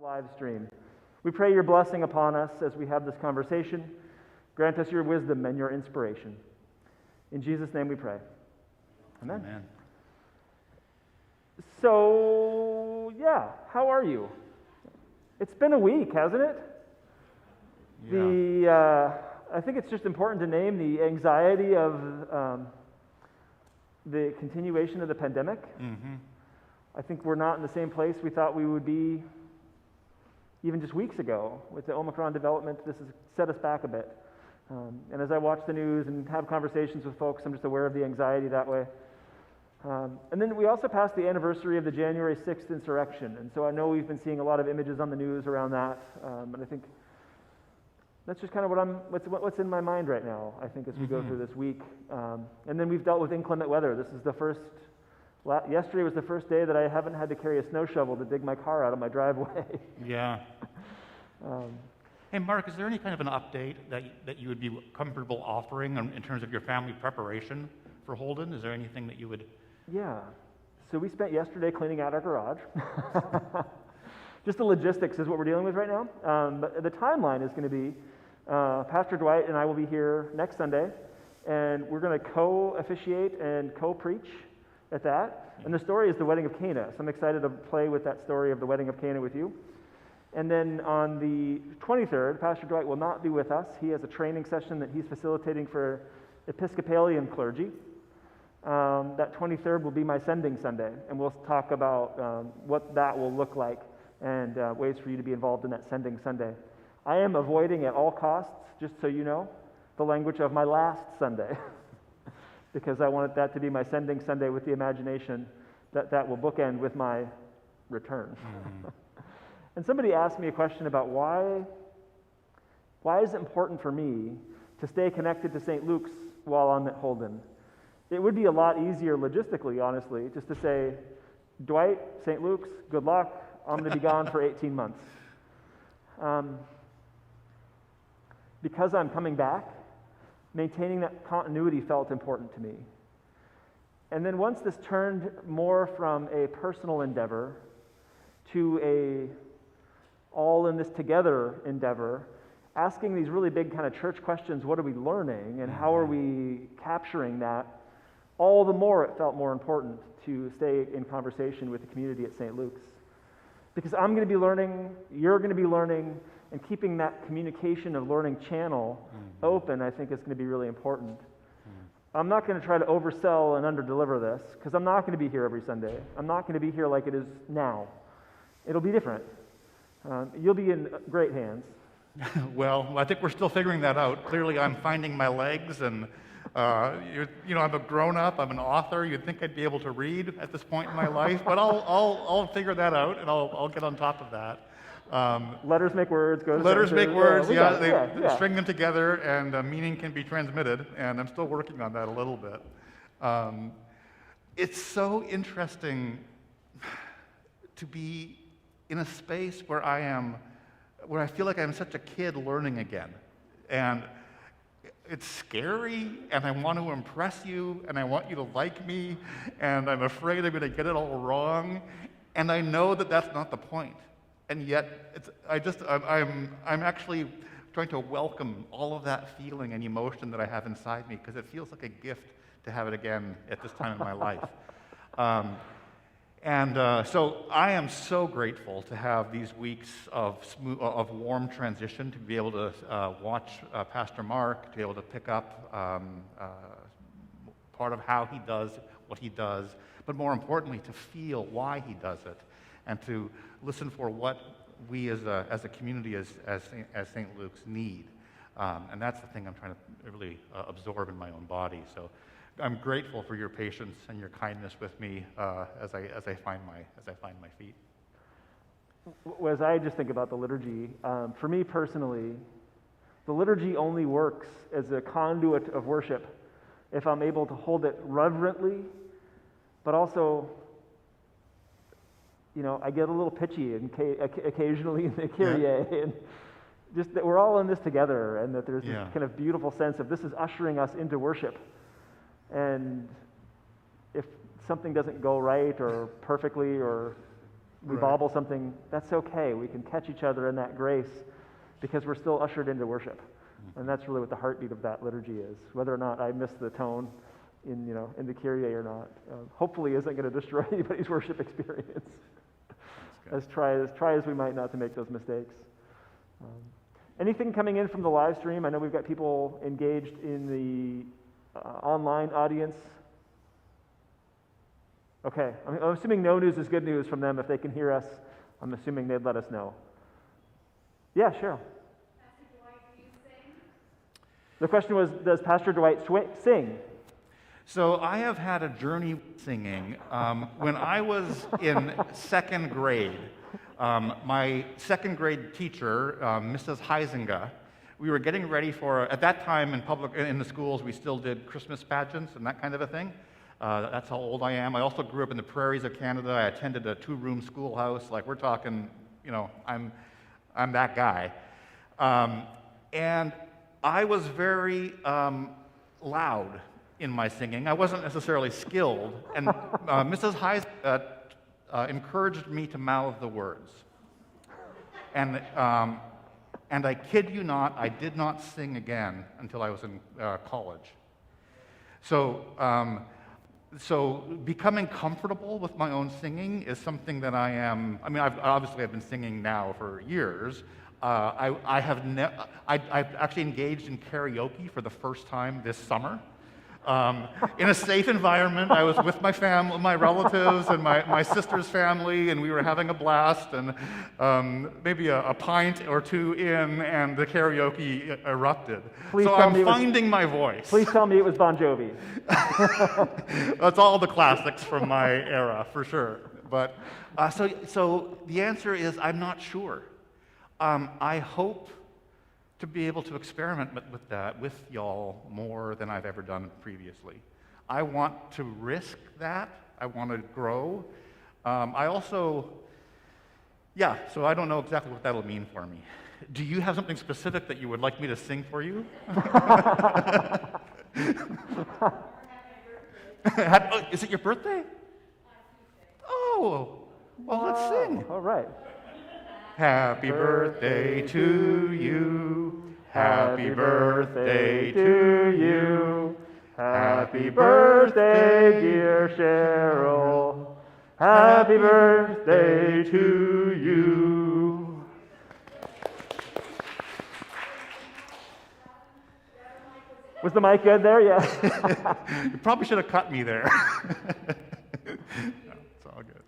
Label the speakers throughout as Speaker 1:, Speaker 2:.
Speaker 1: live stream. We pray your blessing upon us as we have this conversation. Grant us your wisdom and your inspiration. In Jesus' name we pray. Amen.
Speaker 2: Amen.
Speaker 1: So, how are you? It's been a week, hasn't it?
Speaker 2: Yeah.
Speaker 1: I think it's just important to name the anxiety of the continuation of the pandemic.
Speaker 2: Mm-hmm.
Speaker 1: I think we're not in the same place we thought we would be even just weeks ago. With the Omicron development, this has set us back a bit. And as I watch the news and have conversations with folks, I'm just aware of the anxiety that way. And then we also passed the anniversary of the January 6th insurrection. And so I know we've been seeing a lot of images on the news around that. And I think that's just kind of what's in my mind right now, I think, as we go through this week. And then we've dealt with inclement weather. This is yesterday was the first day that I haven't had to carry a snow shovel to dig my car out of my driveway.
Speaker 2: Yeah. Hey, Mark, is there any kind of an update that you would be comfortable offering in terms of your family preparation for Holden? Is there anything that you would...
Speaker 1: Yeah. So we spent yesterday cleaning out our garage. Just the logistics is what we're dealing with right now. But the timeline is going to be Pastor Dwight and I will be here next Sunday, and we're going to co-officiate and co-preach at that. And the story is the wedding of Cana. So I'm excited to play with that story of the wedding of Cana with you. And then on the 23rd, Pastor Dwight will not be with us. He has a training session that he's facilitating for Episcopalian clergy. That 23rd will be my sending Sunday, and we'll talk about what that will look like and ways for you to be involved in that sending Sunday. I am avoiding at all costs, just so you know, the language of my last Sunday, because I wanted that to be my sending Sunday with the imagination that will bookend with my return. Mm-hmm. And somebody asked me a question about why is it important for me to stay connected to St. Luke's while I'm at Holden? It would be a lot easier logistically, honestly, just to say, Dwight, St. Luke's, good luck. I'm going to be gone for 18 months. Because I'm coming back, maintaining that continuity felt important to me. And then once this turned more from a personal endeavor to a all in this together endeavor, asking these really big kind of church questions, what are we learning and how are we capturing that, all the more it felt more important to stay in conversation with the community at St. Luke's. Because I'm going to be learning, you're going to be learning, and keeping that communication of learning channel open, I think, is going to be really important. I'm not going to try to oversell and underdeliver this, because I'm not going to be here every Sunday. I'm not going to be here like it is now. It'll be different. You'll be in great hands.
Speaker 2: Well, I think we're still figuring that out. Clearly, I'm finding my legs, and I'm a grown-up. I'm an author. You'd think I'd be able to read at this point in my life, but I'll figure that out, and I'll get on top of that.
Speaker 1: Letters make words.
Speaker 2: Letters make words. They string them together, and meaning can be transmitted. And I'm still working on that a little bit. It's so interesting to be in a space where I feel like I'm such a kid learning again, and it's scary, and I want to impress you, and I want you to like me, and I'm afraid I'm going to get it all wrong, and I know that that's not the point. And yet, I'm actually trying to welcome all of that feeling and emotion that I have inside me, because it feels like a gift to have it again at this time in my life. So I am so grateful to have these weeks of warm transition, to be able to watch Pastor Mark, to be able to pick up part of how he does what he does, but more importantly, to feel why he does it, and to listen for what we as a community, as St. Luke's need. And that's the thing I'm trying to really absorb in my own body. So I'm grateful for your patience and your kindness with me as I find my feet.
Speaker 1: As I just think about the liturgy, for me personally, the liturgy only works as a conduit of worship if I'm able to hold it reverently, but also, I get a little pitchy and occasionally in the Kyrie, and just that we're all in this together, and that there's this kind of beautiful sense of this is ushering us into worship. And if something doesn't go right or perfectly or we
Speaker 2: Right.
Speaker 1: bobble something, that's okay. We can catch each other in that grace because we're still ushered into worship. And that's really what the heartbeat of that liturgy is. Whether or not I miss the tone in the Kyrie or not, hopefully isn't going to destroy anybody's worship experience. As try as we might not to make those mistakes. Anything coming in from the live stream? I know we've got people engaged in the online audience. Okay, I'm assuming no news is good news from them. If they can hear us, I'm assuming they'd let us know. Yeah, Cheryl.
Speaker 3: Pastor Dwight, do you sing?
Speaker 1: The question was, does Pastor Dwight sing?
Speaker 2: So I have had a journey singing. When I was in second grade, my second grade teacher, Mrs. Heisinger, we were getting ready for, at that time in the schools, we still did Christmas pageants and that kind of a thing. That's how old I am. I also grew up in the prairies of Canada. I attended a 2-room schoolhouse. Like, we're talking, I'm that guy. And I was very loud in my singing. I wasn't necessarily skilled. And Mrs. Heis encouraged me to mouth the words. And I kid you not, I did not sing again until I was in college. So becoming comfortable with my own singing is something that I've been singing now for years. I've actually engaged in karaoke for the first time this summer. In a safe environment. I was with my family, my relatives, and my sister's family, and we were having a blast, and maybe a pint or two in, and the karaoke erupted. So I'm finding my voice.
Speaker 1: Please tell me it was Bon Jovi.
Speaker 2: That's all the classics from my era, for sure. But so the answer is I'm not sure. I hope to be able to experiment with that with y'all more than I've ever done previously. I want to risk that. I want to grow. So I don't know exactly what that'll mean for me. Do you have something specific that you would like me to sing for you? Is it your birthday? Oh, well, let's sing.
Speaker 1: All right.
Speaker 2: Happy birthday to you. Happy birthday to you. Happy birthday, dear Cheryl. Happy birthday to you. Was the mic good there? Yeah. You probably should have cut me there. It's all good.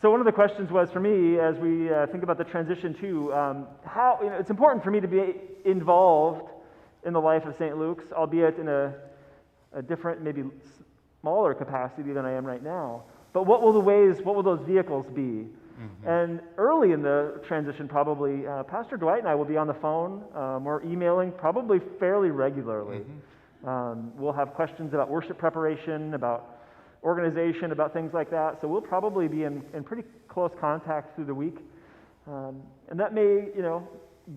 Speaker 1: So one of the questions was for me, as we think about the transition to how it's important for me to be involved in the life of St. Luke's, albeit in a different, maybe smaller capacity than I am right now. But what will those vehicles be? Mm-hmm. And early in the transition, probably, Pastor Dwight and I will be on the phone or emailing probably fairly regularly. Mm-hmm. We'll have questions about worship preparation, about organization, about things like that. So we'll probably be in pretty close contact through the week. And that may,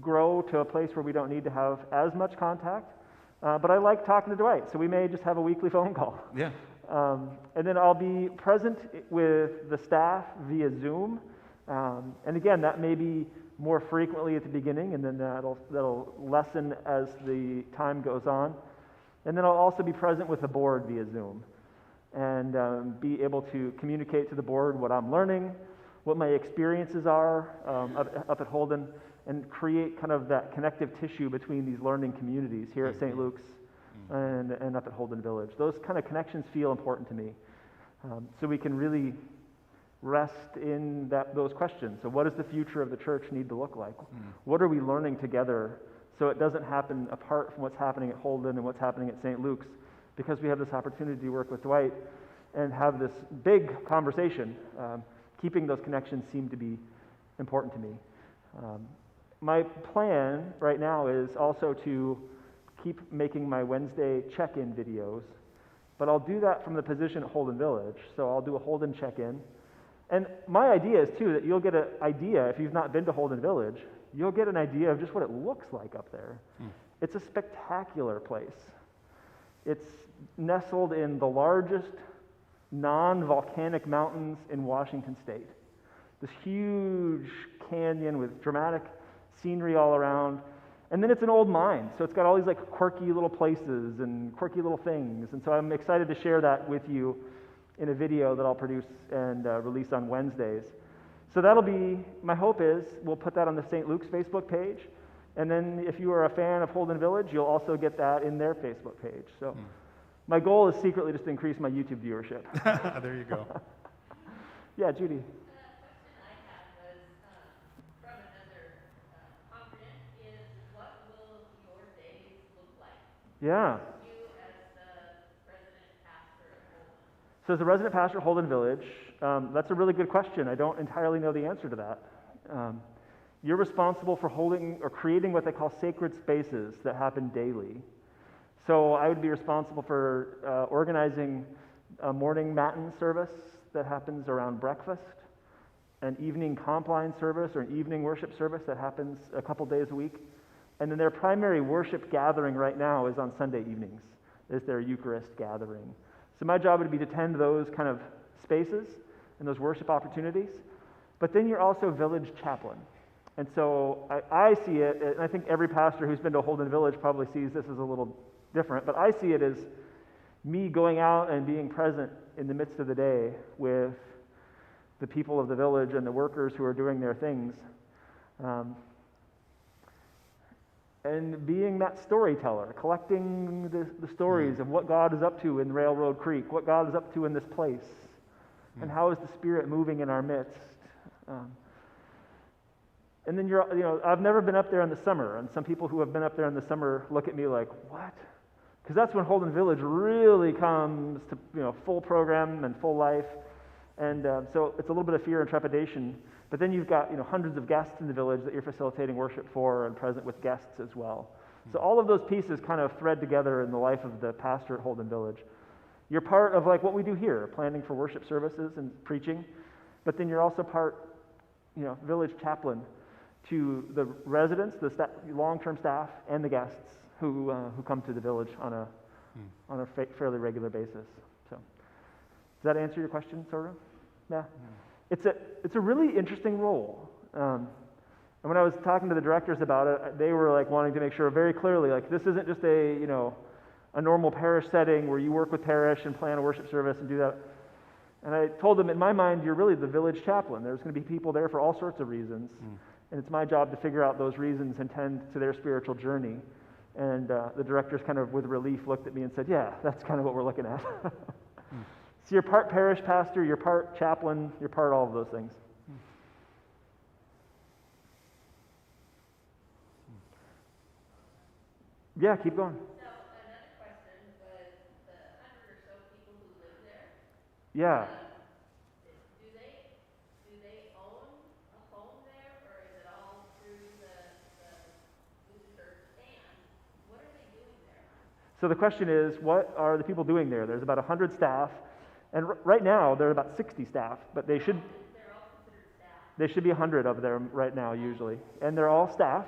Speaker 1: grow to a place where we don't need to have as much contact. But I like talking to Dwight, so we may just have a weekly phone call.
Speaker 2: Yeah.
Speaker 1: And then I'll be present with the staff via Zoom. And again, that may be more frequently at the beginning, and then that'll lessen as the time goes on. And then I'll also be present with the board via Zoom, and be able to communicate to the board what I'm learning, what my experiences are up at Holden, and create kind of that connective tissue between these learning communities here at St. Luke's and up at Holden Village. Those kind of connections feel important to me. So we can really rest in those questions. So what does the future of the church need to look like? What are we learning together so it doesn't happen apart from what's happening at Holden and what's happening at St. Luke's? Because we have this opportunity to work with Dwight and have this big conversation, keeping those connections seem to be important to me. My plan right now is also to keep making my Wednesday check-in videos, but I'll do that from the position at Holden Village. So I'll do a Holden check-in. And my idea is, too, that you'll get an idea, if you've not been to Holden Village, you'll get an idea of just what it looks like up there. It's a spectacular place. It's nestled in the largest non-volcanic mountains in Washington State. This huge canyon with dramatic scenery all around. And then it's an old mine, so it's got all these like quirky little places and quirky little things. And so I'm excited to share that with you in a video that I'll produce and release on Wednesdays. So that'll be, my hope is, we'll put that on the St. Luke's Facebook page. And then if you are a fan of Holden Village, you'll also get that in their Facebook page. So my goal is secretly just to increase my YouTube viewership.
Speaker 2: There you go.
Speaker 1: Yeah, Judy.
Speaker 3: Question I had was from another congregant is what will your days look like?
Speaker 1: Yeah.
Speaker 3: You as the resident pastor of Holden.
Speaker 1: So as a resident pastor at Holden Village, that's a really good question. I don't entirely know the answer to that. You're responsible for holding or creating what they call sacred spaces that happen daily. So I would be responsible for organizing a morning matin service that happens around breakfast, an evening compline service or an evening worship service that happens a couple days a week. And then their primary worship gathering right now is on Sunday evenings, is their Eucharist gathering. So my job would be to tend those kind of spaces and those worship opportunities. But then you're also village chaplain. And so I see it, and I think every pastor who's been to Holden Village probably sees this as a little different, but I see it as me going out and being present in the midst of the day with the people of the village and the workers who are doing their things. And being that storyteller, collecting the stories of what God is up to in Railroad Creek, what God is up to in this place, and how is the Spirit moving in our midst. And then I've never been up there in the summer, and some people who have been up there in the summer look at me like, what? Because that's when Holden Village really comes to full program and full life. And so it's a little bit of fear and trepidation. But then you've got hundreds of guests in the village that you're facilitating worship for and present with guests as well. So all of those pieces kind of thread together in the life of the pastor at Holden Village. You're part of like what we do here, planning for worship services and preaching. But then you're also part, village chaplain to the residents, the long-term staff, and the guests who come to the village on a fairly regular basis. So, does that answer your question, sort of? Yeah. It's a really interesting role. And when I was talking to the directors about it, they were like wanting to make sure very clearly, like this isn't just a normal parish setting where you work with parish and plan a worship service and do that. And I told them, in my mind, you're really the village chaplain. There's going to be people there for all sorts of reasons. And it's my job to figure out those reasons and tend to their spiritual journey. And the directors kind of with relief looked at me and said, yeah, that's kind of what we're looking at. So you're part parish pastor, you're part chaplain, you're part all of those things. Yeah, keep going.
Speaker 3: So another question was the 100 or so people who live there.
Speaker 1: Yeah.
Speaker 3: Do they own a home there, or is it all through the church? And what are they doing there?
Speaker 1: So the question is, what are the people doing there? There's about 100 staff, and right now there are about 60 staff, but they should
Speaker 3: They're all considered staff.
Speaker 1: There should be 100 of them right now, usually. And they're all staff.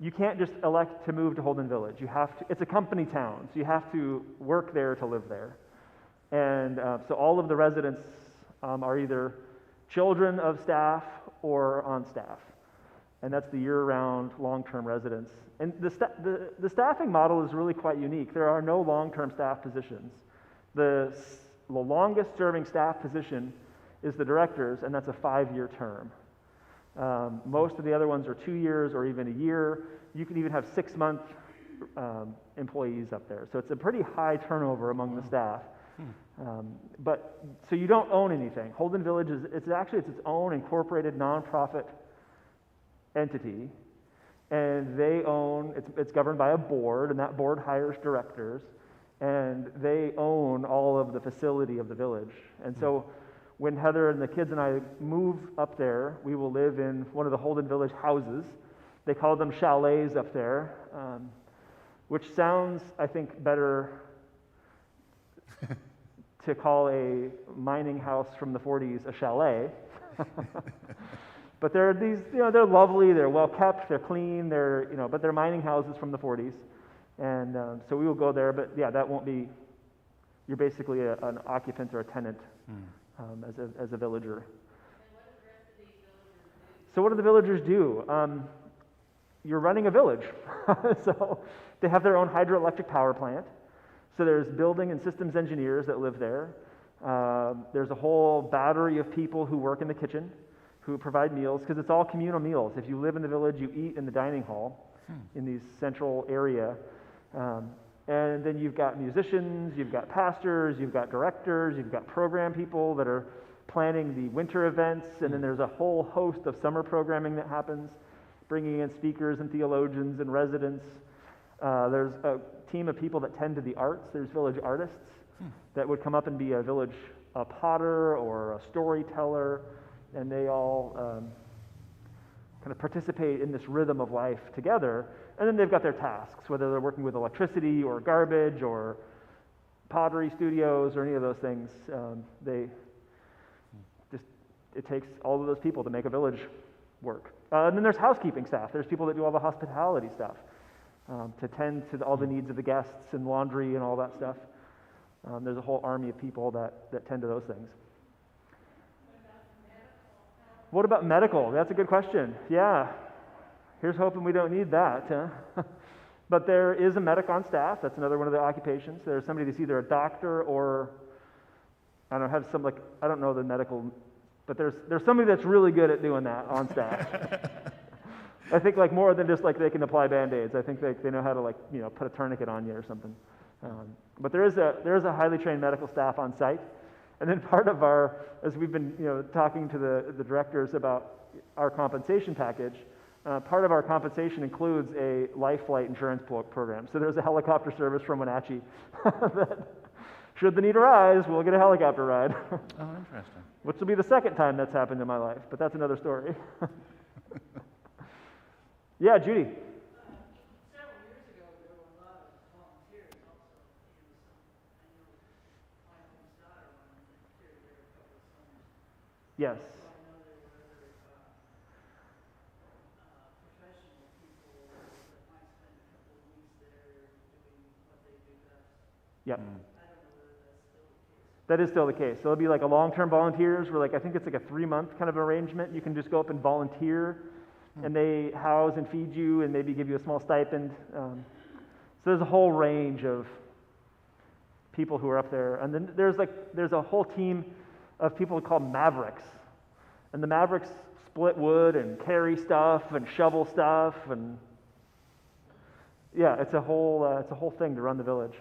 Speaker 1: You can't just elect to move to Holden Village. You have to. It's a company town, so you have to work there to live there. And so all of the residents are either children of staff or on staff. And that's the year-round, long-term residents. And the staffing model is really quite unique. There are no long-term staff positions. The longest-serving staff position is the directors, and that's a 5-year term. Most of the other ones are 2 years or even a year. You can even have 6-month employees up there. So it's a pretty high turnover among the staff. But so you don't own anything. Holden Village it's its own incorporated nonprofit entity, and they own. It's governed by a board, and that board hires directors, and they own all of the facility of the village. And so when Heather and the kids and I move up there, we will live in one of the Holden Village houses. They call them chalets up there, which sounds, I think, better to call a mining house from the 40s a chalet. But they're these, they're lovely, they're well kept, they're clean, but they're mining houses from the 40s. And so we will go there, but yeah, that won't be, You're basically an occupant or a tenant as a villager. So what do the villagers do? You're running a village. So they have their own hydroelectric power plant. So there's building and systems engineers that live there. There's a whole battery of people who work in the kitchen, who provide meals, because it's all communal meals. If you live in the village, you eat in the dining hall in the central area. And then you've got musicians, you've got pastors, you've got directors, you've got program people that are planning the winter events, and then there's a whole host of summer programming that happens, bringing in speakers and theologians and residents. There's a team of people that tend to the arts. There's village artists that would come up and be a potter or a storyteller, and they all kind of participate in this rhythm of life together. And then they've got their tasks, whether they're working with electricity or garbage or pottery studios or any of those things. It takes all of those people to make a village work. And then there's housekeeping staff. There's people that do all the hospitality stuff, to tend to all the needs of the guests and laundry and all that stuff. There's a whole army of people that tend to those things. What about medical? That's a good question. Yeah. Here's hoping we don't need that. Huh? But there is a medic on staff. That's another one of the occupations. There's somebody that's either a doctor or, I don't know the medical, but there's somebody that's really good at doing that on staff. I think more than just they can apply Band-Aids. I think they know how to put a tourniquet on you or something. But there is a highly trained medical staff on site. And then part of as we've been talking to the directors about our compensation package, part of our compensation includes a life flight insurance program. So there's a helicopter service from Wenatchee that, should the need arise, we'll get a helicopter ride.
Speaker 2: Oh, interesting.
Speaker 1: Which will be the second time that's happened in my life, but that's another story. Yeah, Judy.
Speaker 4: Several years ago, there were a lot of volunteers also. I know my daughter volunteered there a couple of summers.
Speaker 1: Yes.
Speaker 4: So I know there were other professional people that might spend a couple of weeks there doing what they do best.
Speaker 1: Yep.
Speaker 4: I don't know whether that's still the case.
Speaker 1: That is still the case. So it'll be a long-term volunteers where I think it's a 3-month kind of arrangement. You can just go up and volunteer, and they house and feed you and maybe give you a small stipend. So there's a whole range of people who are up there. And then there's a whole team of people called Mavericks. And the Mavericks split wood and carry stuff and shovel stuff, and yeah, it's a whole thing to run the village.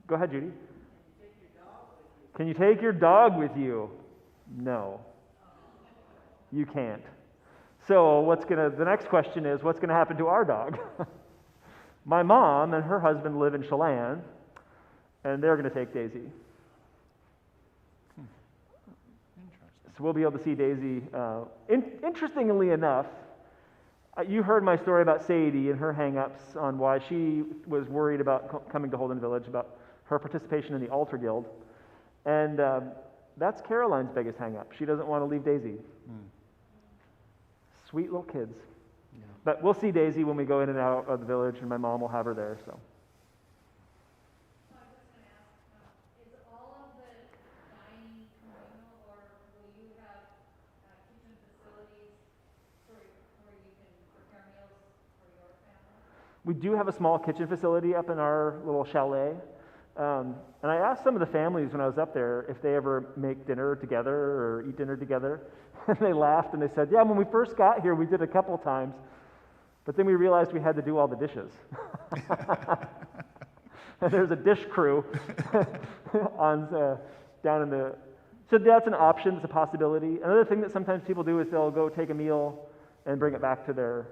Speaker 1: Go ahead, Judy. Can you take your dog with you? No. You can't. So the next question is, what's going to happen to our dog? My mom and her husband live in Chelan, and they're going to take Daisy. So we'll be able to see Daisy. Interestingly enough, you heard my story about Sadie and her hang-ups on why she was worried about coming to Holden Village, about her participation in the Altar Guild. And that's Caroline's biggest hang-up. She doesn't want to leave Daisy. Sweet little kids. Yeah. But we'll see Daisy when we go in and out of the village, and my mom will have her there. So.
Speaker 3: I was just going to ask, is all of the dining communal, or will you have kitchen facilities where you can prepare meals for your family?
Speaker 1: We do have a small kitchen facility up in our little chalet. And I asked some of the families when I was up there if they ever make dinner together or eat dinner together. And they laughed and they said, yeah, when we first got here, we did a couple times. But then we realized we had to do all the dishes. And there's a dish crew down in the... So that's an option, it's a possibility. Another thing that sometimes people do is they'll go take a meal and bring it back to their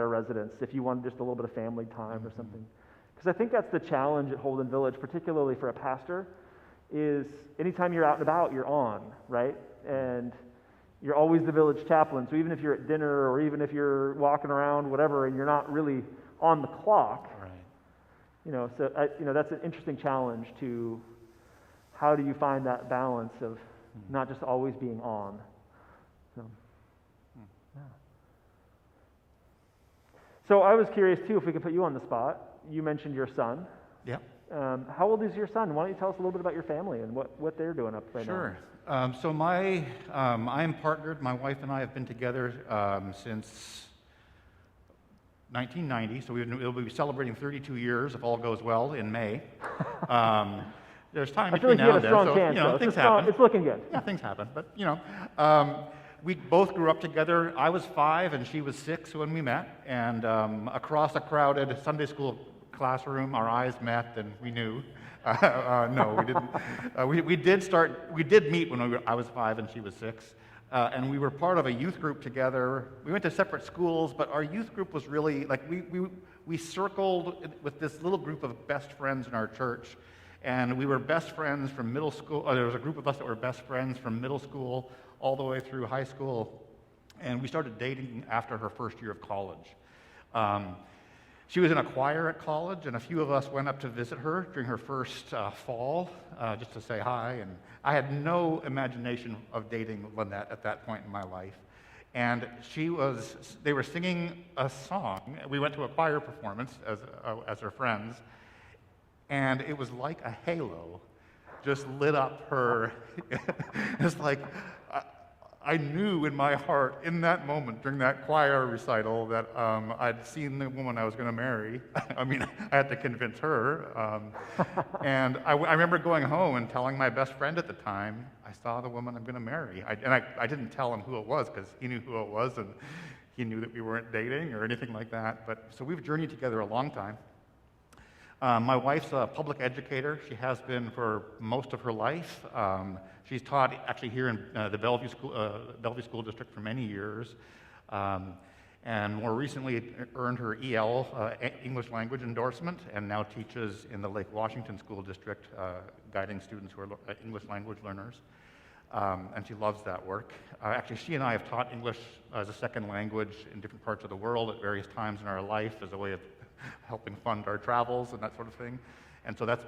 Speaker 1: residence if you want just a little bit of family time or something. Because I think that's the challenge at Holden Village, particularly for a pastor, is anytime you're out and about, you're on, right? And you're always the village chaplain. So even if you're at dinner or even if you're walking around, whatever, and you're not really on the clock, right? That's an interesting challenge to how do you find that balance of not just always being on. So, yeah. So I was curious too if we could put you on the spot. You mentioned your son.
Speaker 2: Yep.
Speaker 1: How old is your son? Why don't you tell us a little bit about your family and what they're doing up right now?
Speaker 2: Sure. So I am partnered. My wife and I have been together since 1990. So we'll be celebrating 32 years if all goes well in May. There's time
Speaker 1: I feel
Speaker 2: between
Speaker 1: like you
Speaker 2: now
Speaker 1: have
Speaker 2: and
Speaker 1: a
Speaker 2: then,
Speaker 1: strong
Speaker 2: so
Speaker 1: chance, though.
Speaker 2: things happen.
Speaker 1: It's looking good.
Speaker 2: Yeah, things happen. But we both grew up together. I was 5 and she was 6 when we met, and across a crowded Sunday school classroom, our eyes met and we knew. No, we didn't. We did meet when I was 5 and she was 6, and we were part of a youth group together. We went to separate schools, but our youth group was really like we circled with this little group of best friends in our church, and we were best friends from middle school. There was a group of us that were best friends from middle school all the way through high school, and we started dating after her first year of college. She was in a choir at college, and a few of us went up to visit her during her first fall, just to say hi. And I had no imagination of dating Lynette at that point in my life. And they were singing a song. We went to a choir performance as her friends, and it was like a halo just lit up her. It's like, I knew in my heart, in that moment, during that choir recital, that I'd seen the woman I was going to marry. I mean, I had to convince her. And I remember going home and telling my best friend at the time, I saw the woman I'm going to marry. I didn't tell him who it was, because he knew who it was, and he knew that we weren't dating or anything like that. So we've journeyed together a long time. My wife's a public educator. She has been for most of her life. She's taught actually here in the Bellevue School District for many years, and more recently earned her EL, English language endorsement, and now teaches in the Lake Washington School District, guiding students who are English language learners. And she loves that work. Actually, she and I have taught English as a second language in different parts of the world at various times in our life as a way of helping fund our travels and that sort of thing. And so that's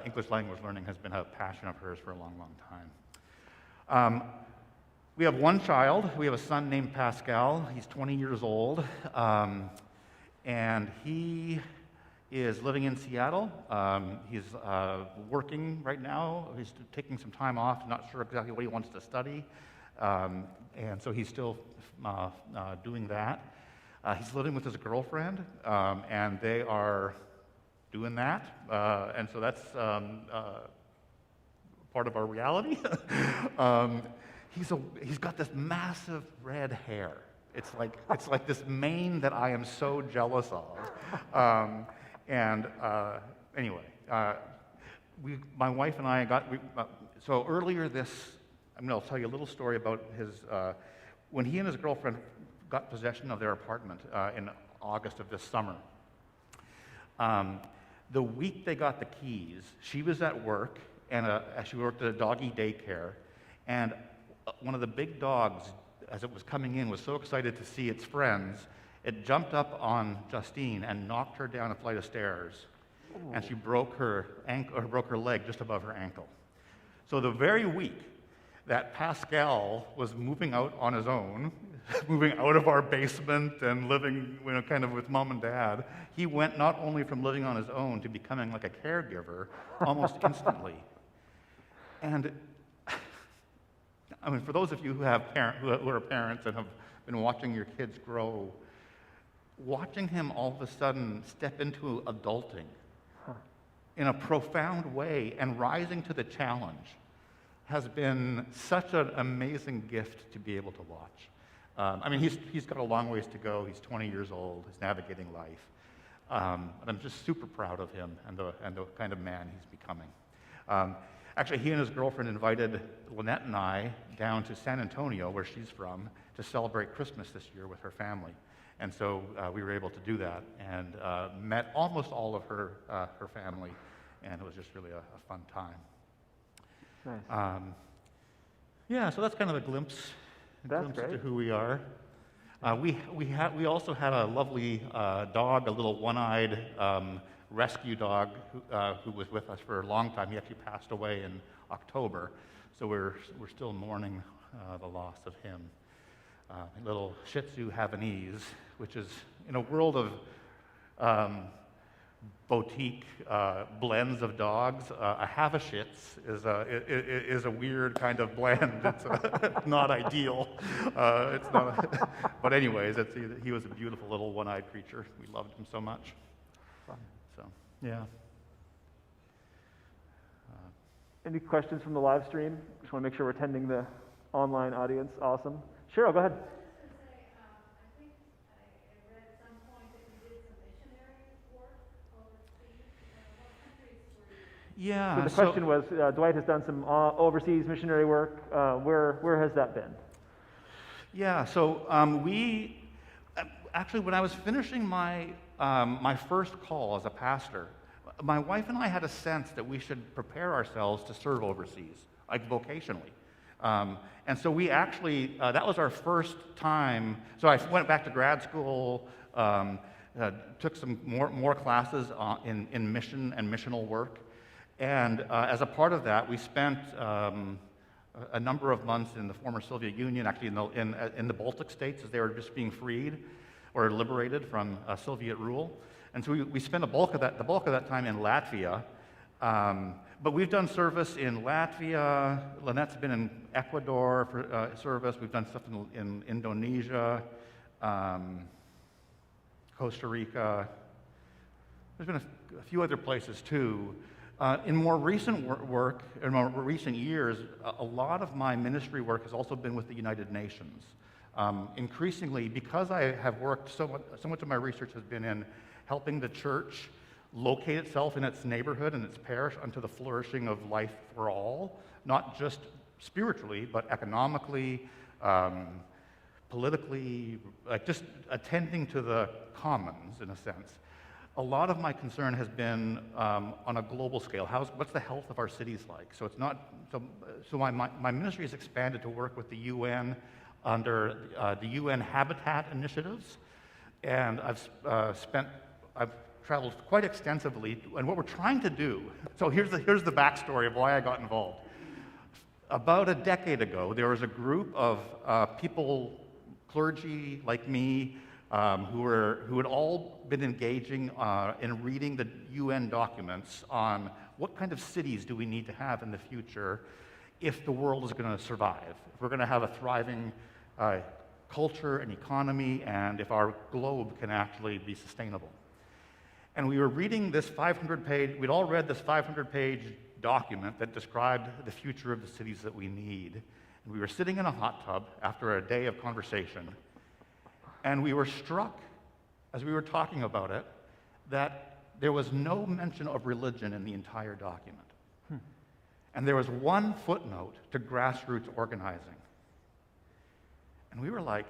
Speaker 2: English language learning has been a passion of hers for a long, long time. We have one child. We have a son named Pascal. He's 20 years old, and he is living in Seattle. He's working right now. He's taking some time off, not sure exactly what he wants to study, and so he's still doing that. He's living with his girlfriend, and they are doing that, and so that's part of our reality. He's got this massive red hair. It's like this mane that I am so jealous of. Anyway, my wife and I so earlier I'll tell you a little story about when he and his girlfriend got possession of their apartment in August of this summer. The week they got the keys, she was at work, and she worked at a doggy daycare, and one of the big dogs, as it was coming in, was so excited to see its friends, it jumped up on Justine and knocked her down a flight of stairs, and she broke her leg just above her ankle. So the very week that Pascal was moving out on his own, moving out of our basement and living kind of with mom and dad, he went not only from living on his own to becoming like a caregiver almost instantly. And I mean, for those of you who are parents and have been watching your kids grow, watching him all of a sudden step into adulting in a profound way and rising to the challenge has been such an amazing gift to be able to watch. I mean, he's got a long ways to go. He's 20 years old. He's navigating life. And I'm just super proud of him and the kind of man he's becoming. Actually, he and his girlfriend invited Lynette and I down to San Antonio, where she's from, to celebrate Christmas this year with her family. And so we were able to do that and met almost all of her family, and it was just really a fun time.
Speaker 1: Nice.
Speaker 2: Yeah, so that's kind of a glimpse into who we are. We also had a lovely dog, a little one-eyed rescue dog who was with us for a long time. He actually passed away in October, so we're still mourning the loss of him. A little Shih Tzu Havanese, which is in a world of boutique blends of dogs. A Havishits is a weird kind of blend. It's not ideal. It's not. But anyways, he was a beautiful little one-eyed creature. We loved him so much. So yeah.
Speaker 1: Any questions from the live stream? Just want to make sure we're attending the online audience. Awesome. Cheryl, go ahead.
Speaker 3: I was just going to say, I think I read at some point that you did some missionary work overseas. What countries were you?
Speaker 2: Yeah.
Speaker 1: So the question was, Dwight has done some overseas missionary work. Where has that been?
Speaker 2: Yeah. So we actually, when I was finishing my my first call as a pastor, my wife and I had a sense that we should prepare ourselves to serve overseas, like vocationally. And so we actually, that was our first time. So I went back to grad school, took some more classes in mission and missional work. And as a part of that, we spent a number of months in the former Soviet Union, actually in the Baltic states as they were just being freed or liberated from Soviet rule. And so we spent the bulk of that time in Latvia. But we've done service in Latvia. Lynette's been in Ecuador for service. We've done stuff in Indonesia, Costa Rica. There's been a few other places too. In more recent work, in more recent years, a lot of my ministry work has also been with the United Nations. Increasingly, because I have worked so much of my research has been in helping the church locate itself in its neighborhood and its parish unto the flourishing of life for all, not just spiritually, but economically, politically, like just attending to the commons in a sense. A lot of my concern has been on a global scale. What's the health of our cities like? So it's not so my ministry has expanded to work with the UN under the UN Habitat initiatives, and I've traveled quite extensively, and what we're trying to do, so here's the backstory of why I got involved. About a decade ago, there was a group of people, clergy like me, who had all been engaging in reading the UN documents on what kind of cities do we need to have in the future if the world is going to survive, if we're going to have a thriving culture and economy, and if our globe can actually be sustainable. And we were reading this 500-page, we'd all read this 500-page document that described the future of the cities that we need. And we were sitting in a hot tub after a day of conversation, and we were struck, as we were talking about it, that there was no mention of religion in the entire document. And there was one footnote to grassroots organizing. And we were like,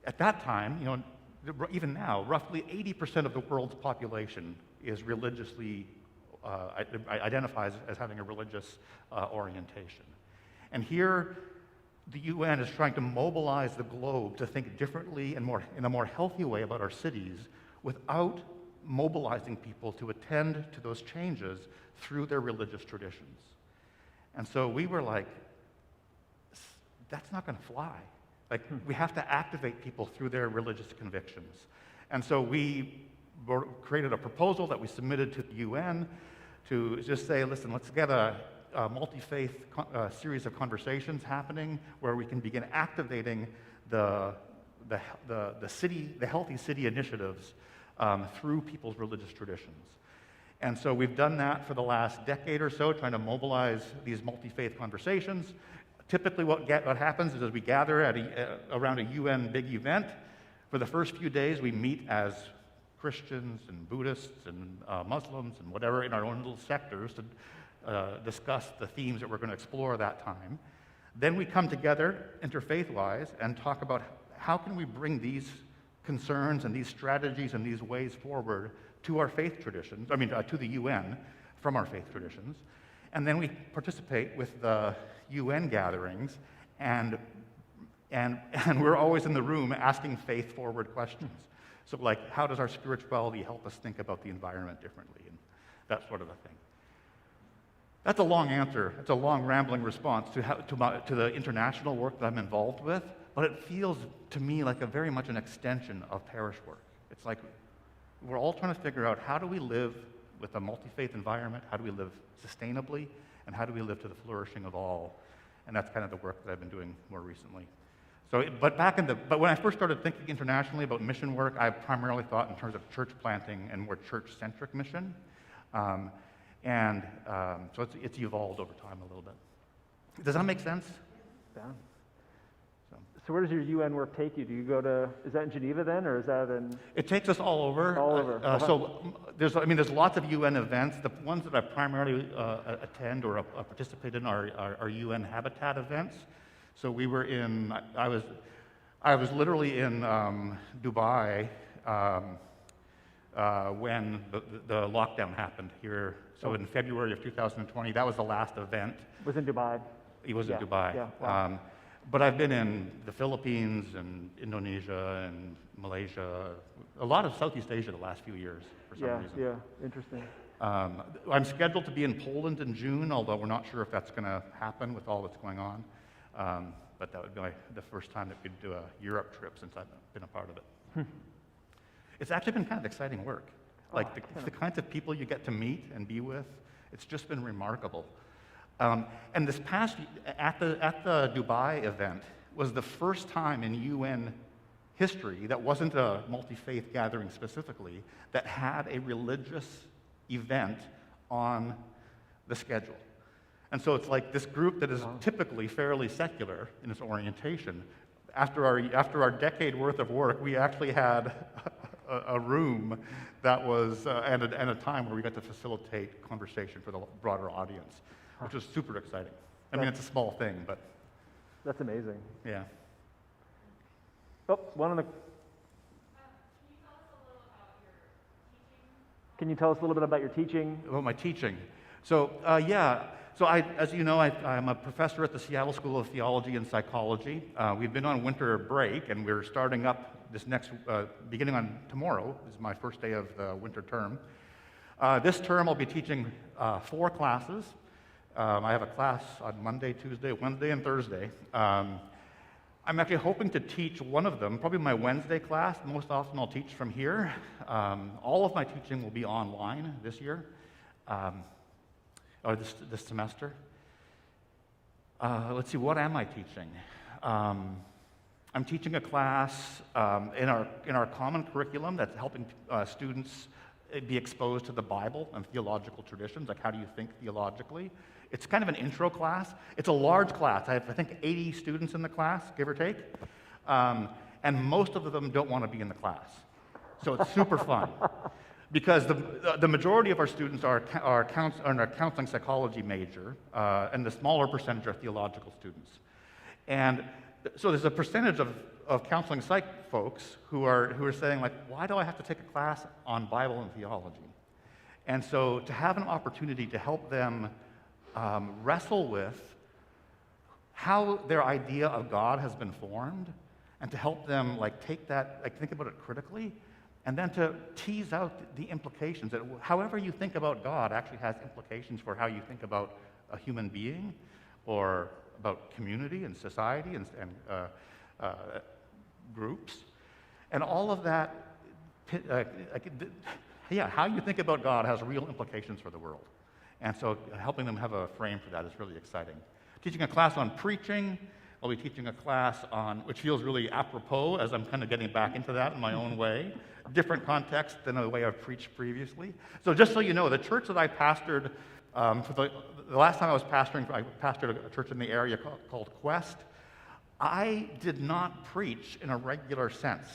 Speaker 2: at that time, you know, even now, roughly 80% of the world's population is religiously, identifies as having a religious orientation. And here, the UN is trying to mobilize the globe to think differently and in a more healthy way about our cities without mobilizing people to attend to those changes through their religious traditions. And so we were like, that's not going to fly. Like, we have to activate people through their religious convictions. And so we created a proposal that we submitted to the UN to just say, listen, let's get a multi-faith series of conversations happening where we can begin activating the healthy city initiatives through people's religious traditions. And so we've done that for the last decade or so, trying to mobilize these multi-faith conversations. Typically what happens is as we gather at around a UN big event, for the first few days we meet as Christians and Buddhists and Muslims and whatever in our own little sectors to discuss the themes that we're going to explore that time. Then we come together interfaith-wise and talk about how can we bring these concerns and these strategies and these ways forward to our faith traditions, to the UN from our faith traditions. And then we participate with the UN gatherings, and we're always in the room asking faith-forward questions. So, like, how does our spirituality help us think about the environment differently, and that sort of a thing. That's a long answer. It's a long, rambling response to the international work that I'm involved with, but it feels to me like very much an extension of parish work. It's like we're all trying to figure out, how do we live with a multi-faith environment? How do we live sustainably? And how do we live to the flourishing of all? And that's kind of the work that I've been doing more recently. So, but when I first started thinking internationally about mission work, I primarily thought in terms of church planting and more church-centric mission. So it's evolved over time a little bit. Does that make sense?
Speaker 1: Yeah. So where does your UN work take you? Do you go to, is that in Geneva then, or is that in?
Speaker 2: It takes us all over.
Speaker 1: All over.
Speaker 2: So there's lots of UN events. The ones that I primarily attend or participate in are UN Habitat events. So we were in, I was literally in Dubai when the lockdown happened here. So in February of 2020, that was the last event.
Speaker 1: It was in Dubai.
Speaker 2: It was in Dubai.
Speaker 1: Yeah. Wow.
Speaker 2: But I've been in the Philippines and Indonesia and Malaysia, a lot of Southeast Asia the last few years for some reason.
Speaker 1: Yeah, interesting.
Speaker 2: I'm scheduled to be in Poland in June, although we're not sure if that's going to happen with all that's going on. But that would be the first time that we'd do a Europe trip since I've been a part of it. It's actually been kind of exciting work. Like the kinds of people you get to meet and be with, it's just been remarkable. And this past, at the Dubai event, was the first time in UN history that wasn't a multi-faith gathering specifically, that had a religious event on the schedule. And so it's like this group that is typically fairly secular in its orientation. After our decade worth of work, we actually had a room that was, and a time where we got to facilitate conversation for the broader audience, which was super exciting. I mean, it's a small thing, but.
Speaker 1: That's amazing.
Speaker 2: Yeah.
Speaker 1: Oh, one on the.
Speaker 3: Can you tell us a little bit about your teaching?
Speaker 1: Can you tell us a little bit about your teaching?
Speaker 2: About my teaching. So, So as you know, I'm a professor at the Seattle School of Theology and Psychology. We've been on winter break, and we're starting up this next, beginning on tomorrow, is my first day of the winter term. This term I'll be teaching 4 classes. I have a class on Monday, Tuesday, Wednesday, and Thursday. I'm actually hoping to teach one of them, probably my Wednesday class. Most often I'll teach from here. All of my teaching will be online this year, or this semester. Let's see, what am I teaching? I'm teaching a class in our common curriculum that's helping students be exposed to the Bible and theological traditions, like how do you think theologically. It's kind of an intro class. It's a large class. I have, I think, 80 students in the class, give or take. And most of them don't want to be in the class. So it's super fun. Because the majority of our students are a counseling psychology major, and the smaller percentage are theological students. And so there's a percentage of counseling psych folks who are saying, like, why do I have to take a class on Bible and theology? And so to have an opportunity to help them wrestle with how their idea of God has been formed, and to help them take that, think about it critically, and then to tease out the implications that however you think about God actually has implications for how you think about a human being, or about community and society and groups, and all of that. How you think about God has real implications for the world. And so helping them have a frame for that is really exciting. Teaching a class on preaching. I'll be teaching a class on, which feels really apropos as I'm kind of getting back into that in my own way. Different context than the way I've preached previously. So just so you know, the church that I pastored, for the last time I was pastoring, I pastored a church in the area called Quest. I did not preach in a regular sense.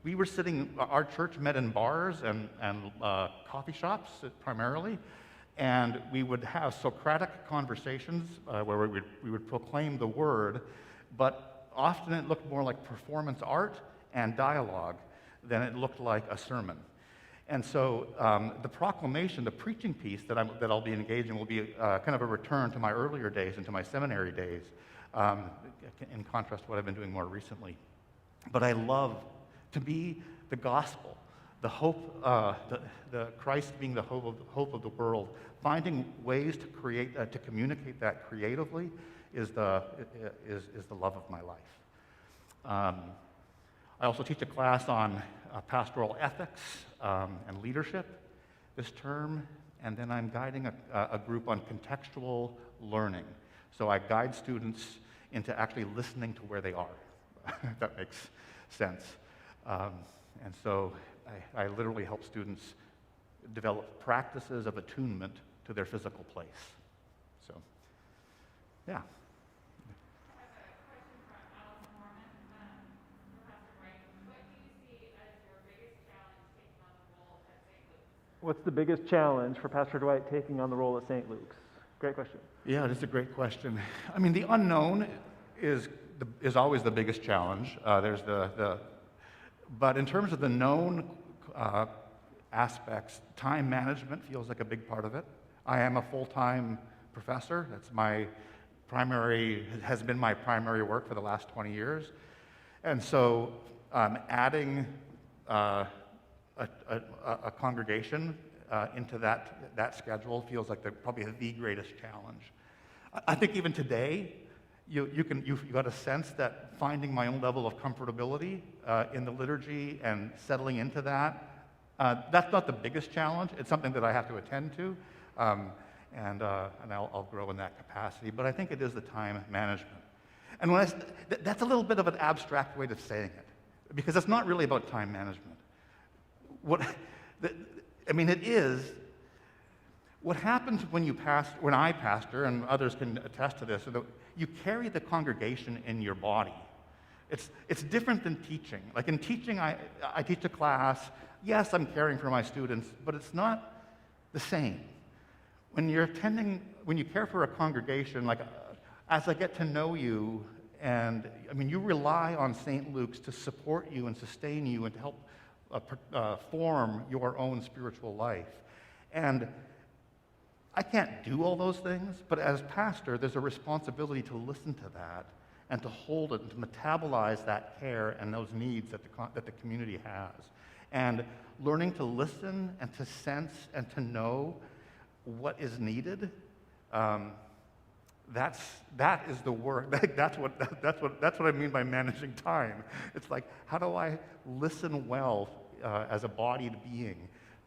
Speaker 2: We were sitting, our church met in bars and coffee shops primarily, and we would have Socratic conversations where we would proclaim the word, but often it looked more like performance art and dialogue than it looked like a sermon. And so the proclamation, the preaching piece that I'll be engaged in will be kind of a return to my earlier days and to my seminary days, in contrast to what I've been doing more recently. But I love to be the gospel, the hope, the Christ being the hope of the world. Finding ways to to communicate that creatively is the love of my life. I also teach a class on pastoral ethics and leadership this term, and then I'm guiding a group on contextual learning. So I guide students into actually listening to where they are, if that makes sense. And so I literally help students develop practices of attunement to their physical place. So, yeah.
Speaker 1: What's the biggest challenge for Pastor Dwight taking on the role at St. Luke's? Great question.
Speaker 2: Yeah, that's a great question. I mean, the unknown is always the biggest challenge. But in terms of the known aspects, time management feels like a big part of it. I am a full-time professor. That's has been my primary work for the last 20 years. And so adding a congregation into that schedule feels like probably the greatest challenge. I think even today, you've got a sense that finding my own level of comfortability in the liturgy and settling into that's not the biggest challenge. It's something that I have to attend to, and I'll grow in that capacity. But I think it is the time management. And that's a little bit of an abstract way of saying it, because it's not really about time management. It is. What happens when I pastor, and others can attest to this, is that you carry the congregation in your body. It's different than teaching. Like in teaching, I teach a class. Yes, I'm caring for my students, but it's not the same. When you care for a congregation, like as I get to know you, and you rely on St. Luke's to support you and sustain you and to help form your own spiritual life. And I can't do all those things, but as pastor, there's a responsibility to listen to that and to hold it and to metabolize that care and those needs that the community has. And learning to listen and to sense and to know what is needed, that is the work. That's what I mean by managing time. It's like, how do I listen well as a bodied being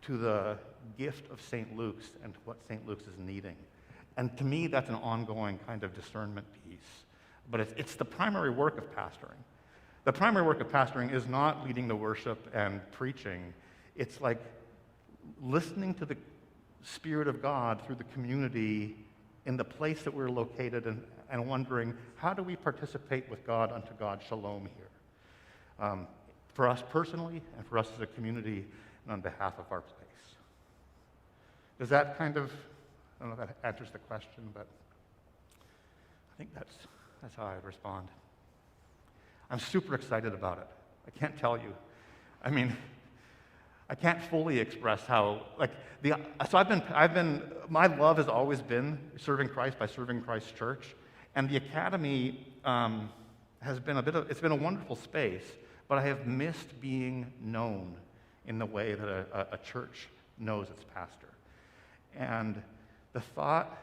Speaker 2: to the gift of St. Luke's and what St. Luke's is needing? And to me, that's an ongoing kind of discernment piece. But it's the primary work of pastoring. The primary work of pastoring is not leading the worship and preaching. It's like listening to the Spirit of God through the community in the place that we're located and wondering, how do we participate with God unto God shalom here? For us personally and for us as a community and on behalf of our place. Does that I don't know if that answers the question, but I think that's how I'd respond. I'm super excited about it. I can't tell you. I can't fully express how, my love has always been serving Christ by serving Christ's church, and the Academy has been it's been a wonderful space, but I have missed being known in the way that a church knows its pastor. And the thought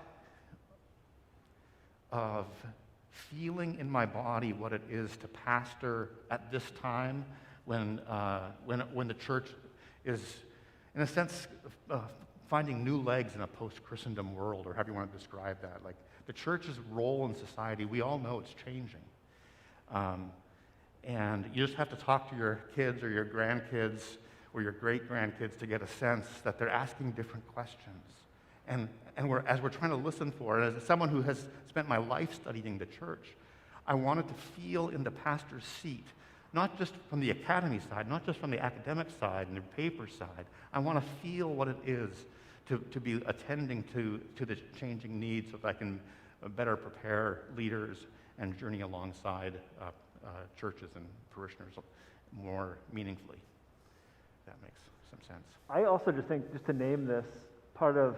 Speaker 2: of feeling in my body what it is to pastor at this time when the church is, in a sense, finding new legs in a post-Christendom world, or however you want to describe that. Like the church's role in society, we all know it's changing. And you just have to talk to your kids or your grandkids or your great-grandkids to get a sense that they're asking different questions. And as we're trying to listen for it, as someone who has spent my life studying the church, I wanted to feel in the pastor's seat, not just from the academy side, not just from the academic side and the paper side. I want to feel what it is to be attending to the changing needs so that I can better prepare leaders and journey alongside churches and parishioners more meaningfully. If that makes some sense.
Speaker 1: I also just think, just to name this, part of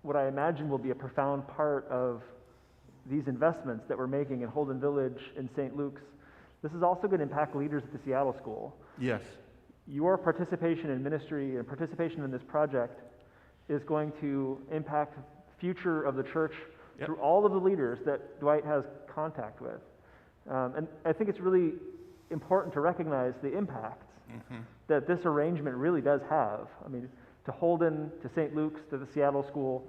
Speaker 1: what I imagine will be a profound part of these investments that we're making in Holden Village and St. Luke's, this is also going to impact leaders at the Seattle School.
Speaker 2: Yes.
Speaker 1: Your participation in ministry and participation in this project is going to impact the future of the church through all of the leaders that Dwight has contact with. And I think it's really important to recognize the impacts that this arrangement really does have. I mean, to Holden, to St. Luke's, to the Seattle school,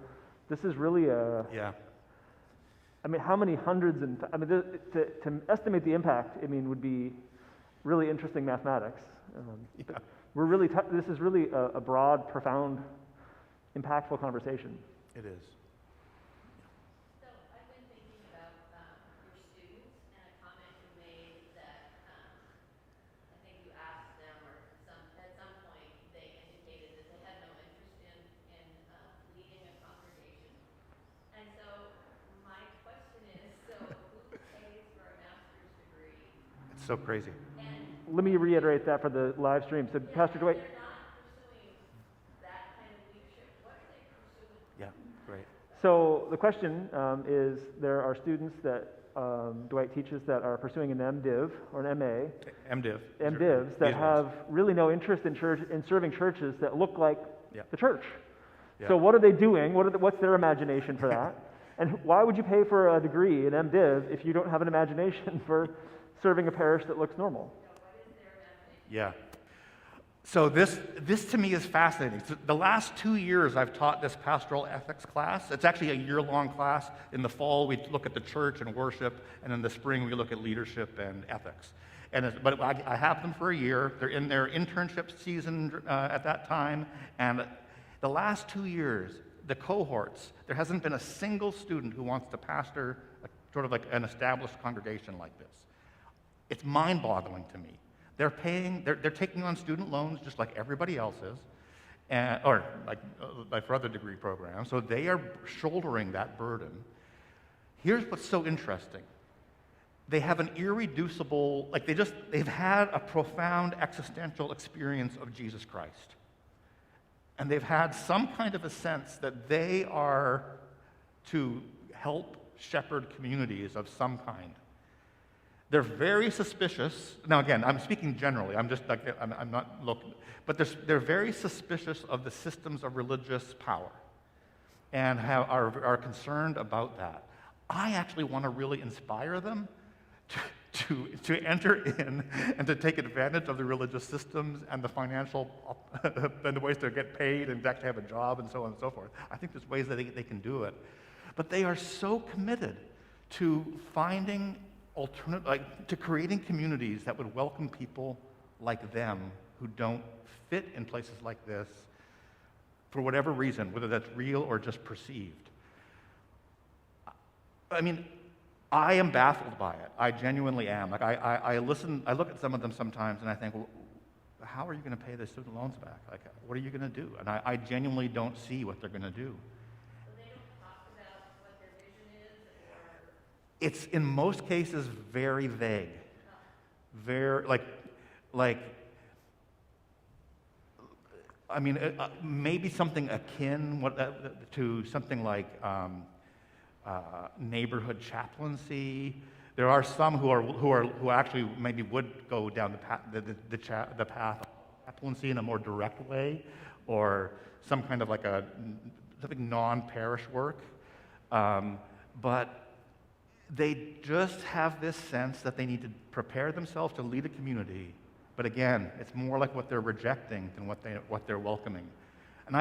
Speaker 1: this is really
Speaker 2: Yeah.
Speaker 1: I mean, how many hundreds and, I mean, to estimate the impact, I mean, would be really interesting mathematics. But we're really, this is really a broad, profound, impactful conversation.
Speaker 2: It is.
Speaker 3: So I've been thinking about your students and a comment you made that I think you asked them, or at some point they indicated that they had no interest in leading a congregation. And so my question is, so who pays for a master's degree?
Speaker 2: It's so crazy.
Speaker 3: And
Speaker 1: Let me reiterate that for the live stream. So, Pastor Dwight.
Speaker 3: they're not pursuing that kind of leadership. What are they pursuing?
Speaker 2: Yeah, great.
Speaker 1: So the question is, there are students that Dwight teaches that are pursuing an MDiv or an MA,
Speaker 2: MDiv.
Speaker 1: MDivs, that
Speaker 2: These ones.
Speaker 1: have really no interest in church, in serving churches that look like
Speaker 2: Yeah.
Speaker 1: the church.
Speaker 2: Yeah.
Speaker 1: So what are they doing? What's their imagination for that? And why would you pay for a degree in MDiv if you don't have an imagination for serving a parish that looks normal?
Speaker 2: Yeah. So this to me is fascinating. So the last 2 years I've taught this pastoral ethics class. It's actually a year-long class. In the fall we look at the church and worship, and in the spring we look at leadership and ethics. But I have them for a year. They're in their internship season at that time, and the last 2 years, the cohorts, there hasn't been a single student who wants to pastor sort of like an established congregation like this. It's mind-boggling to me. They're taking on student loans just like everybody else is, or like for other degree programs. So they are shouldering that burden. Here's what's so interesting. They have an irreducible, they've had a profound existential experience of Jesus Christ. And they've had some kind of a sense that they are to help shepherd communities of some kind. They're very suspicious. Now, again, I'm speaking generally. I'm not looking. But they're very suspicious of the systems of religious power and are concerned about that. I actually want to really inspire them to enter in and to take advantage of the religious systems and the financial and the ways to get paid and to have a job and so on and so forth. I think there's ways that they can do it. But they are so committed to finding to creating communities that would welcome people like them who don't fit in places like this for whatever reason, whether that's real or just perceived. I mean, I am baffled by it. I genuinely am. I look at some of them sometimes and I think, well, how are you going to pay the student loans back? Like, what are you going to do? And I genuinely don't see what they're going to do. It's in most cases very vague, very maybe something akin to something like neighborhood chaplaincy. There are some who actually maybe would go down the path of chaplaincy in a more direct way, or some kind of something non-parish work, but they just have this sense that they need to prepare themselves to lead a community. But again, it's more like what they're rejecting than what they're welcoming. And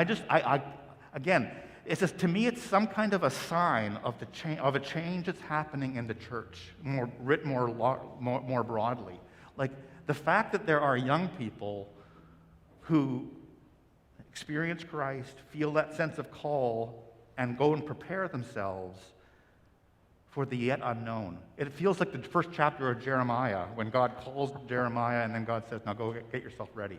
Speaker 2: again, it's just, to me, it's some kind of a sign of a change that's happening in the church, writ more broadly. Like the fact that there are young people who experience Christ, feel that sense of call, and go and prepare themselves for the yet unknown. It feels like the first chapter of Jeremiah, when God calls Jeremiah and then God says, now go get yourself ready.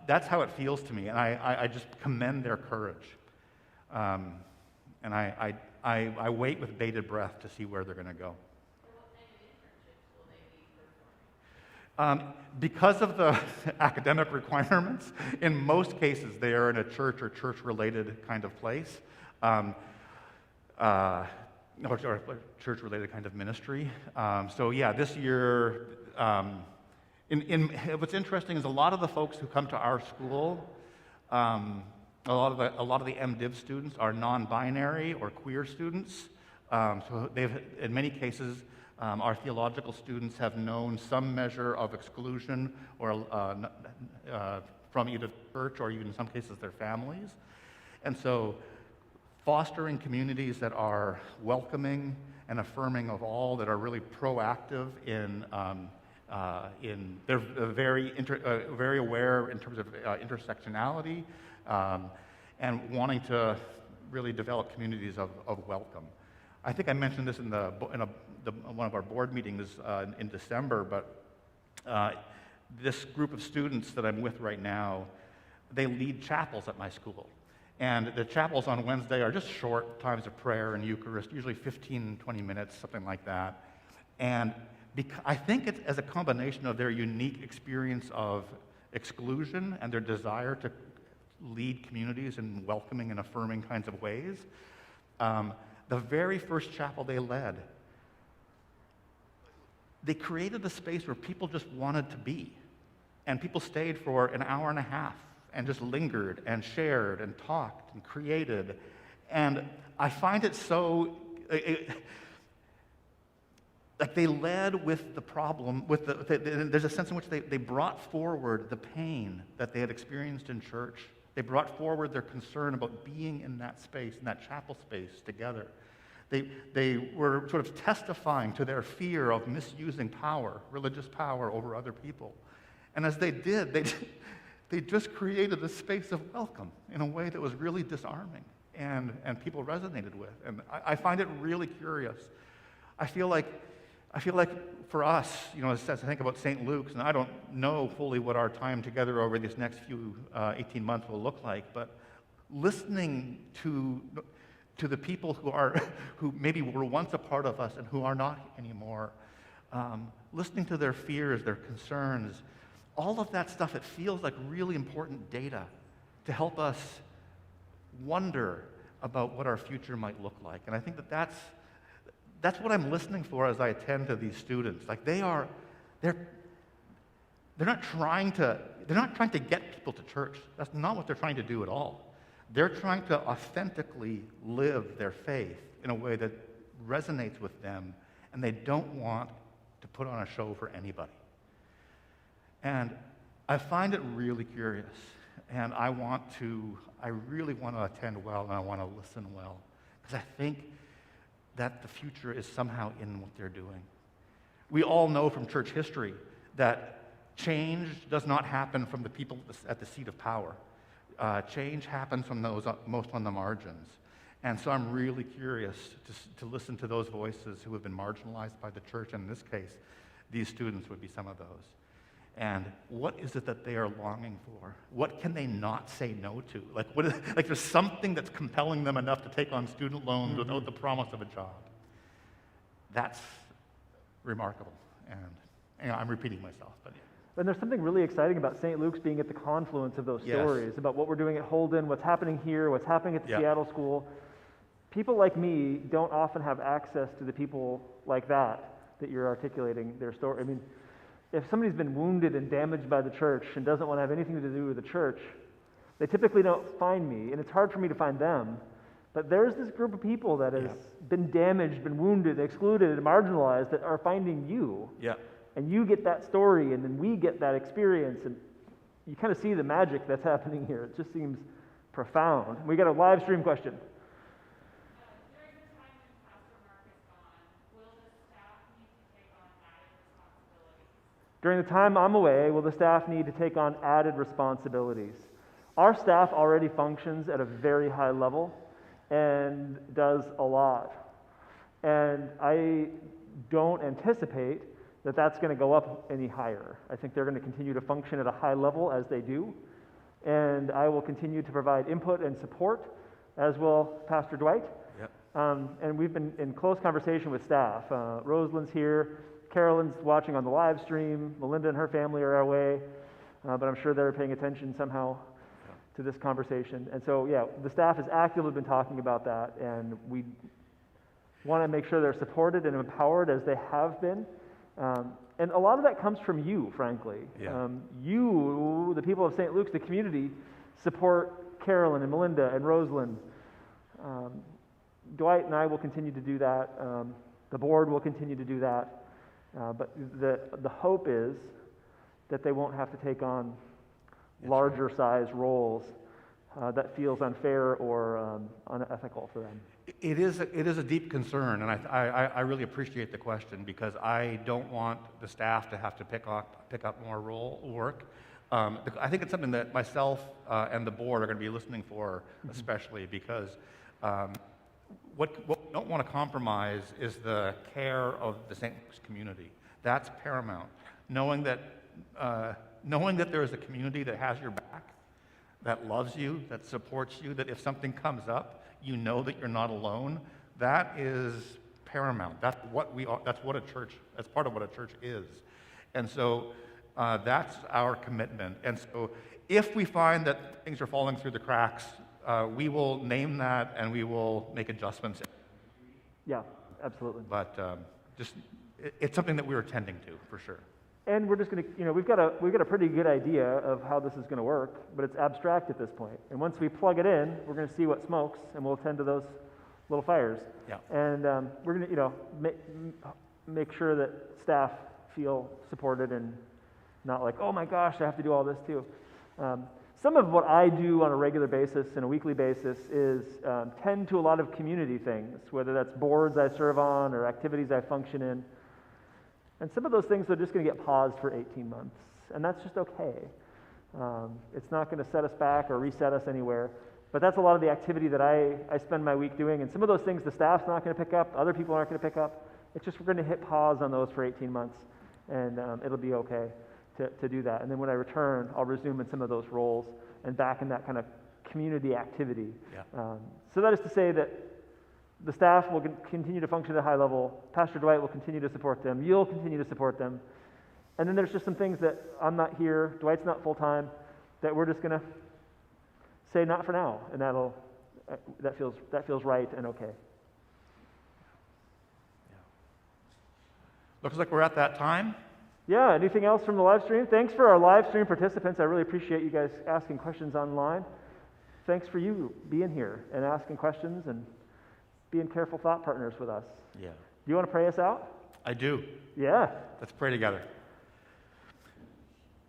Speaker 2: That's how it feels to me, and I just commend their courage. And I wait with bated breath to see where they're going to go. Because of the academic requirements, in most cases they are in a church or church-related kind of place. Or church-related kind of ministry. So yeah, this year, what's interesting is a lot of the folks who come to our school, a lot of the MDiv students are non-binary or queer students. So they've, in many cases, Our theological students have known some measure of exclusion or from either the church or even in some cases their families. And so fostering communities that are welcoming and affirming of all, that are really proactive in they're very aware in terms of intersectionality, and wanting to really develop communities of welcome. I think I mentioned this in one of our board meetings in December, but this group of students that I'm with right now, they lead chapels at my school. And the chapels on Wednesday are just short times of prayer and Eucharist, usually 15, 20 minutes, something like that. And I think it's as a combination of their unique experience of exclusion and their desire to lead communities in welcoming and affirming kinds of ways. The very first chapel they led, they created a space where people just wanted to be. And people stayed for an hour and a half and just lingered and shared and talked and created. And I find it so, like they led with the problem, there's a sense in which they brought forward the pain that they had experienced in church. They brought forward their concern about being in that space, in that chapel space together. They were sort of testifying to their fear of misusing power, religious power over other people. And as they did, they just created a space of welcome in a way that was really disarming and people resonated with. And I find it really curious. I feel like for us, as I think about St. Luke's, and I don't know fully what our time together over these next few 18 months will look like, but listening to the people who maybe were once a part of us and who are not anymore, listening to their fears, their concerns, all of that stuff, it feels like really important data to help us wonder about what our future might look like. And I think that's what I'm listening for as I attend to these students. Like they're not trying to get people to church. That's not what they're trying to do at all. They're trying to authentically live their faith in a way that resonates with them, and they don't want to put on a show for anybody. And I find it really curious, and I really want to attend well, and I want to listen well, because I think that the future is somehow in what they're doing. We all know from church history that change does not happen from the people at the seat of power. Change happens from those most on the margins. And so I'm really curious to listen to those voices who have been marginalized by the church, and in this case, these students would be some of those. And what is it that they are longing for? What can they not say no to? Like there's something that's compelling them enough to take on student loans without the promise of a job. That's remarkable. And I'm repeating myself, but yeah.
Speaker 1: And there's something really exciting about St. Luke's being at the confluence of those stories, about what we're doing at Holden, what's happening here, what's happening at the Seattle school. People like me don't often have access to the people like that you're articulating their story. I mean, if somebody's been wounded and damaged by the church and doesn't want to have anything to do with the church, they typically don't find me, and it's hard for me to find them. But there's this group of people that has been damaged, been wounded, excluded, and marginalized that are finding you.
Speaker 2: Yeah.
Speaker 1: And you get that story, and then we get that experience, and you kind of see the magic that's happening here. It just seems profound. We got a live stream question.
Speaker 3: During the time when Pastor Mark is gone, will the staff need to take on added responsibilities?
Speaker 1: During the time I'm away, will the staff need to take on added responsibilities? Our staff already functions at a very high level and does a lot. And I don't anticipate that that's going to go up any higher. I think they're going to continue to function at a high level as they do. And I will continue to provide input and support, as will Pastor Dwight.
Speaker 2: Yep.
Speaker 1: And we've been in close conversation with staff. Rosalind's here. Carolyn's watching on the live stream. Melinda and her family are away. But I'm sure they're paying attention somehow to this conversation. And so, the staff has actively been talking about that. And we want to make sure they're supported and empowered as they have been. And a lot of that comes from you, frankly.
Speaker 2: Yeah.
Speaker 1: You, the people of St. Luke's, the community, support Carolyn and Melinda and Rosalind. Dwight and I will continue to do that. The board will continue to do that, but the hope is that they won't have to take on larger size roles that feels unfair or unethical for them.
Speaker 2: It is a deep concern, and I really appreciate the question, because I don't want the staff to have to pick up more work. I think it's something that myself and the board are going to be listening for, especially because what we don't want to compromise is the care of the St. Luke's community. That's paramount. Knowing that there is a community that has your back, that loves you, that supports you, that if something comes up, you know that you're not alone. That is paramount. That's what we are. That's what a church. That's part of what a church is. And so that's our commitment. And so if we find that things are falling through the cracks, we will name that and we will make adjustments.
Speaker 1: Yeah, absolutely.
Speaker 2: But it's something that we're attending to for sure.
Speaker 1: And we're just going to, we've got a pretty good idea of how this is going to work, but it's abstract at this point. And once we plug it in, we're going to see what smokes, and we'll attend to those little fires.
Speaker 2: Yeah.
Speaker 1: And we're going to, make sure that staff feel supported and not like, oh my gosh, I have to do all this too. Some of what I do on a regular basis and a weekly basis is tend to a lot of community things, whether that's boards I serve on or activities I function in. And some of those things are just going to get paused for 18 months, and that's just okay. It's not going to set us back or reset us anywhere, but that's a lot of the activity that I spend my week doing, and some of those things the staff's not going to pick up, other people aren't going to pick up. It's just we're going to hit pause on those for 18 months, and it'll be okay to do that. And then when I return, I'll resume in some of those roles and back in that kind of community activity.
Speaker 2: Yeah.
Speaker 1: So that is to say that the staff will continue to function at a high level. Pastor Dwight will continue to support them. You'll continue to support them. And then there's just some things that I'm not here, Dwight's not full-time, that we're just going to say not for now. And that feels right and okay.
Speaker 2: Yeah. Looks like we're at that time.
Speaker 1: Yeah, anything else from the live stream? Thanks for our live stream participants. I really appreciate you guys asking questions online. Thanks for you being here and asking questions and being careful thought partners with us.
Speaker 2: Yeah.
Speaker 1: Do you want to pray us out?
Speaker 2: I do.
Speaker 1: Yeah.
Speaker 2: Let's pray together.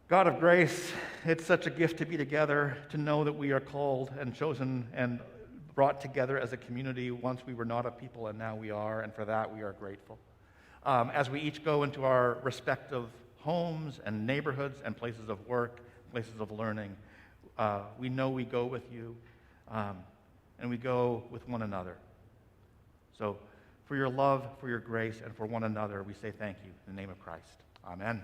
Speaker 2: God of grace, it's such a gift to be together, to know that we are called and chosen and brought together as a community. Once we were not a people and now we are, and for that we are grateful. As we each go into our respective homes and neighborhoods and places of work, places of learning, we know we go with you, and we go with one another. So for your love, for your grace, and for one another, we say thank you in the name of Christ. Amen.